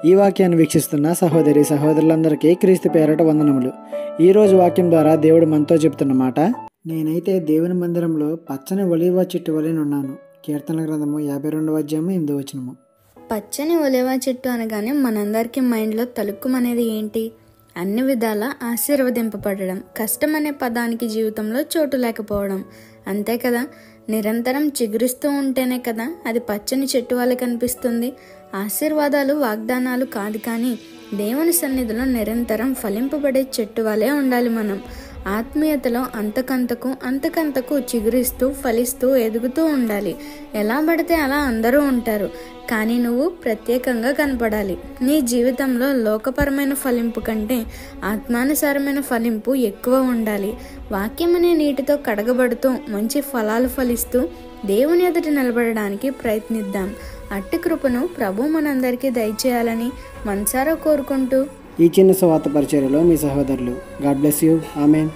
ఈ వాక్యాన్ని వీక్షిస్తున్న సహోదరి సహోదరులందరికీ క్రీస్తు పేరట వందనములు. ఈరోజు వాక్యం ద్వారా దేవుడు మనతో చెప్తున్న మాట, నేనైతే దేవుని మందిరంలో పచ్చని ఒలీవ చెట్టు వలెనున్నాను. కీర్తనల గ్రంథము 52వ అధ్యాయము 8వ వచనము. పచ్చని ఒలీవ చెట్టు అనగానే మనందరికీ మైండ్లో తలుక్కుమనేది ఏంటి? అన్ని విధాల ఆశీర్వదింపబడడం. కష్టం అనే పదానికి జీవితంలో చోటు లేకపోవడం, అంతే కదా. నిరంతరం చిగురిస్తూ ఉంటేనే కదా అది పచ్చని చెట్టు వల్ల కనిపిస్తుంది. ఆశీర్వాదాలు వాగ్దానాలు కాదు, కానీ దేవుని సన్నిధిలో నిరంతరం ఫలింపబడే చెట్టు వలె ఉండాలి మనం. ఆత్మీయతలో అంతకంతకు చిగురిస్తూ ఫలిస్తూ ఎదుగుతూ ఉండాలి. ఎలా పడితే అలా అందరూ ఉంటారు, కానీ నువ్వు ప్రత్యేకంగా కనపడాలి. నీ జీవితంలో లోకపరమైన ఫలింపు కంటే ఆత్మానుసారమైన ఫలింపు ఎక్కువ ఉండాలి. వాక్యం అనే నీటితో కడగబడుతూ మంచి ఫలాలు ఫలిస్తూ దేవుని ఎదుట నిలబడడానికి ప్రయత్నిద్దాం. అట్టి కృపను ప్రభు మనందరికీ దయచేయాలని మనసారా కోరుకుంటూ ఈ చిన్న సువార్త పరిచర్యలో మీ సహోదరులు. God bless you. ఆమేన్.